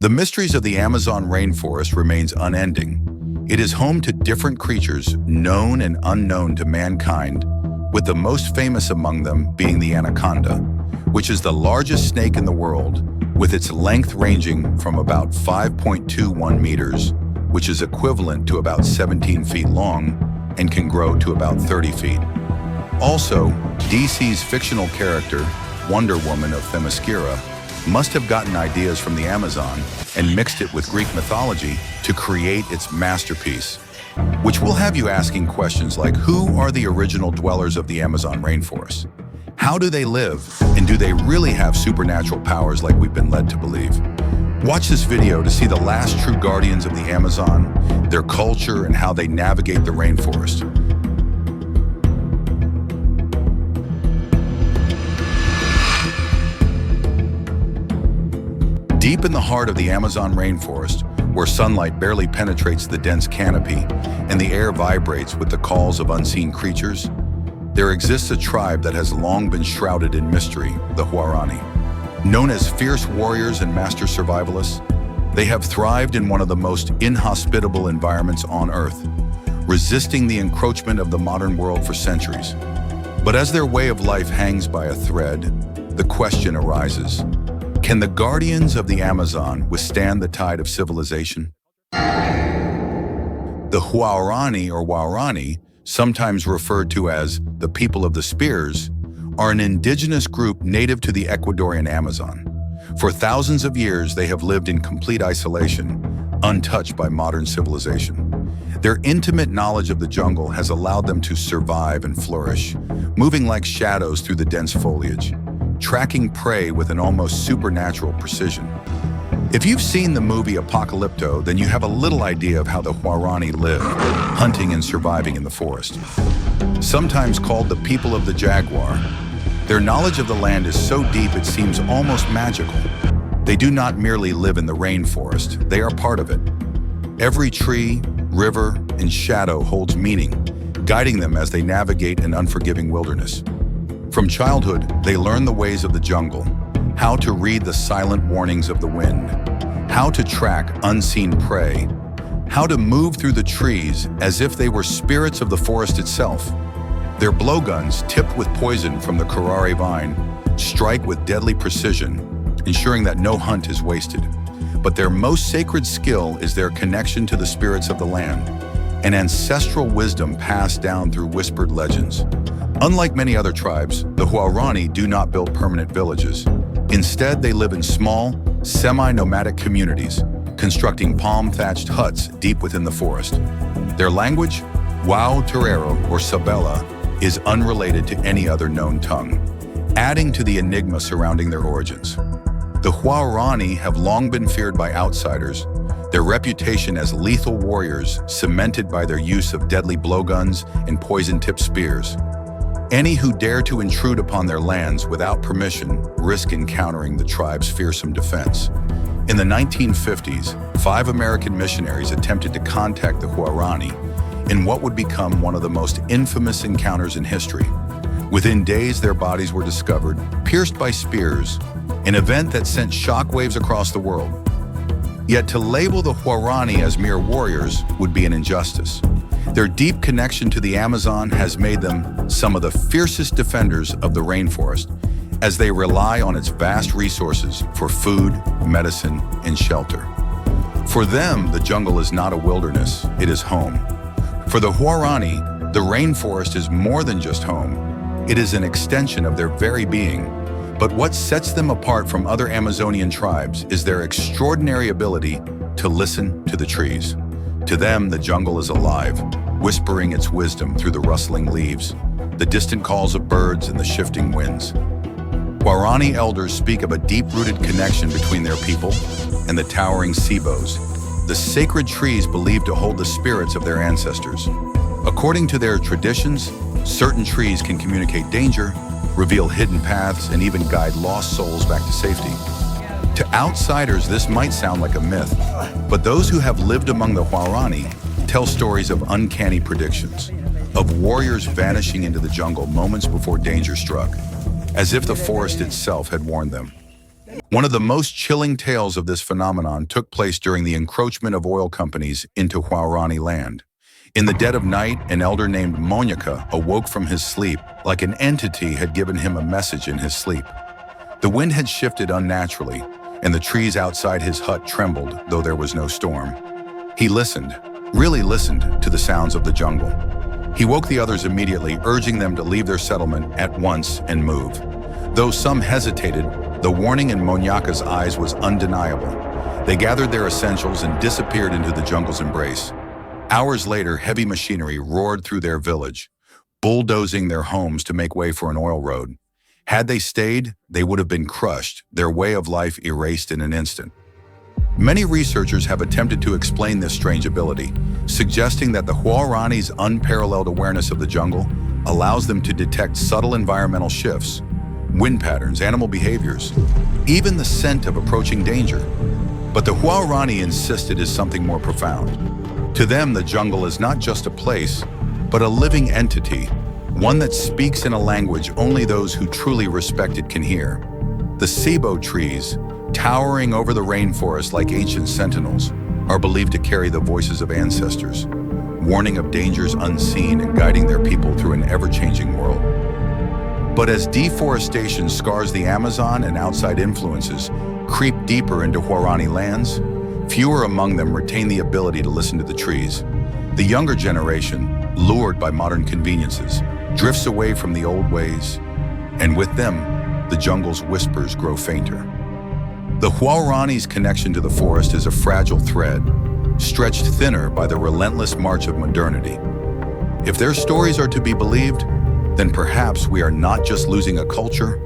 The mysteries of the Amazon rainforest remains unending. It is home to different creatures known and unknown to mankind, with the most famous among them being the anaconda, which is the largest snake in the world, with its length ranging from about 5.21 meters, which is equivalent to about 17 feet long, and can grow to about 30 feet. Also, DC's fictional character, Wonder Woman of Themyscira, must have gotten ideas from the Amazon and mixed it with Greek mythology to create its masterpiece, which will have you asking questions like, who are the original dwellers of the Amazon rainforest? How do they live? And do they really have supernatural powers like we've been led to believe? Watch this video to see the last true guardians of the Amazon, their culture, and how they navigate the rainforest. Deep in the heart of the Amazon rainforest, where sunlight barely penetrates the dense canopy and the air vibrates with the calls of unseen creatures, there exists a tribe that has long been shrouded in mystery, the Huaorani. Known as fierce warriors and master survivalists, they have thrived in one of the most inhospitable environments on Earth, resisting the encroachment of the modern world for centuries. But as their way of life hangs by a thread, the question arises: can the guardians of the Amazon withstand the tide of civilization? The Huaorani or Huaorani, sometimes referred to as the people of the spears, are an indigenous group native to the Ecuadorian Amazon. For thousands of years, they have lived in complete isolation, untouched by modern civilization. Their intimate knowledge of the jungle has allowed them to survive and flourish, moving like shadows through the dense foliage, tracking prey with an almost supernatural precision. If you've seen the movie Apocalypto, then you have a little idea of how the Huaorani live, hunting and surviving in the forest. Sometimes called the people of the jaguar, their knowledge of the land is so deep it seems almost magical. They do not merely live in the rainforest, they are part of it. Every tree, river, and shadow holds meaning, guiding them as they navigate an unforgiving wilderness. From childhood, they learn the ways of the jungle, how to read the silent warnings of the wind, how to track unseen prey, how to move through the trees as if they were spirits of the forest itself. Their blowguns, tipped with poison from the curare vine, strike with deadly precision, ensuring that no hunt is wasted. But their most sacred skill is their connection to the spirits of the land, an ancestral wisdom passed down through whispered legends. Unlike many other tribes, the Huaorani do not build permanent villages. Instead, they live in small, semi-nomadic communities, constructing palm-thatched huts deep within the forest. Their language, Wao Terero or Sabella, is unrelated to any other known tongue, adding to the enigma surrounding their origins. The Huaorani have long been feared by outsiders, their reputation as lethal warriors cemented by their use of deadly blowguns and poison-tipped spears. Any who dare to intrude upon their lands without permission risk encountering the tribe's fearsome defense. In the 1950s, 5 American missionaries attempted to contact the Huaorani in what would become one of the most infamous encounters in history. Within days, their bodies were discovered, pierced by spears, an event that sent shockwaves across the world. Yet to label the Huaorani as mere warriors would be an injustice. Their deep connection to the Amazon has made them some of the fiercest defenders of the rainforest, as they rely on its vast resources for food, medicine, and shelter. For them, the jungle is not a wilderness, it is home. For the Huaorani, the rainforest is more than just home. It is an extension of their very being. But what sets them apart from other Amazonian tribes is their extraordinary ability to listen to the trees. To them, the jungle is alive, whispering its wisdom through the rustling leaves, the distant calls of birds and the shifting winds. Huaorani elders speak of a deep-rooted connection between their people and the towering sebos, the sacred trees believed to hold the spirits of their ancestors. According to their traditions, certain trees can communicate danger, reveal hidden paths, and even guide lost souls back to safety. To outsiders, this might sound like a myth, but those who have lived among the Huaorani tell stories of uncanny predictions, of warriors vanishing into the jungle moments before danger struck, as if the forest itself had warned them. One of the most chilling tales of this phenomenon took place during the encroachment of oil companies into Huaorani land. In the dead of night, an elder named Monica awoke from his sleep like an entity had given him a message in his sleep. The wind had shifted unnaturally, and the trees outside his hut trembled, though there was no storm. He listened, really listened, to the sounds of the jungle. He woke the others immediately, urging them to leave their settlement at once and move. Though some hesitated, the warning in Monica's eyes was undeniable. They gathered their essentials and disappeared into the jungle's embrace. Hours later, heavy machinery roared through their village, bulldozing their homes to make way for an oil road. Had they stayed, they would have been crushed, their way of life erased in an instant. Many researchers have attempted to explain this strange ability, suggesting that the Huaorani's unparalleled awareness of the jungle allows them to detect subtle environmental shifts, wind patterns, animal behaviors, even the scent of approaching danger. But the Huaorani insisted is something more profound. To them, the jungle is not just a place, but a living entity, one that speaks in a language only those who truly respect it can hear. The ceibo trees, towering over the rainforest like ancient sentinels, are believed to carry the voices of ancestors, warning of dangers unseen and guiding their people through an ever-changing world. But as deforestation scars the Amazon and outside influences creep deeper into Huaorani lands, fewer among them retain the ability to listen to the trees. The younger generation, lured by modern conveniences, drifts away from the old ways, and with them, the jungle's whispers grow fainter. The Huaorani's connection to the forest is a fragile thread, stretched thinner by the relentless march of modernity. If their stories are to be believed, then perhaps we are not just losing a culture,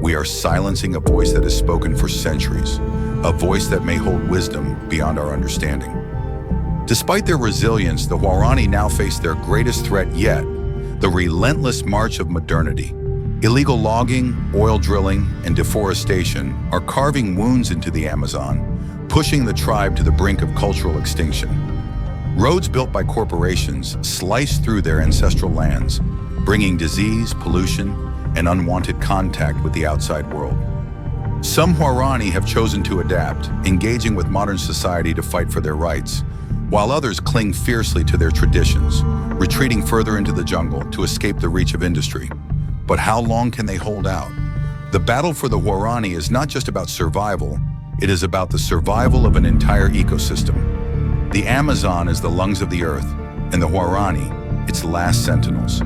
we are silencing a voice that has spoken for centuries, a voice that may hold wisdom beyond our understanding. Despite their resilience, the Huaorani now face their greatest threat yet, the relentless march of modernity. Illegal logging, oil drilling, and deforestation are carving wounds into the Amazon, pushing the tribe to the brink of cultural extinction. Roads built by corporations slice through their ancestral lands, bringing disease, pollution, and unwanted contact with the outside world. Some Huaorani have chosen to adapt, engaging with modern society to fight for their rights, while others cling fiercely to their traditions, retreating further into the jungle to escape the reach of industry. But how long can they hold out? The battle for the Huaorani is not just about survival, it is about the survival of an entire ecosystem. The Amazon is the lungs of the earth, and the Huaorani, its last sentinels.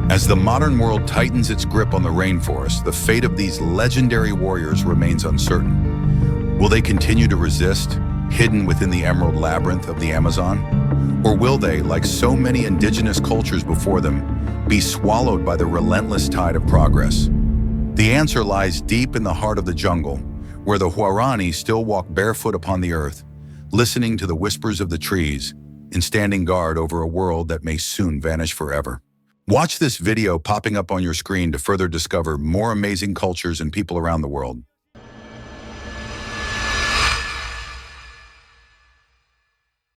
As the modern world tightens its grip on the rainforest, the fate of these legendary warriors remains uncertain. Will they continue to resist, hidden within the emerald labyrinth of the Amazon? Or will they, like so many indigenous cultures before them, be swallowed by the relentless tide of progress? The answer lies deep in the heart of the jungle, where the Huaorani still walk barefoot upon the earth, listening to the whispers of the trees and standing guard over a world that may soon vanish forever. Watch this video popping up on your screen to further discover more amazing cultures and people around the world.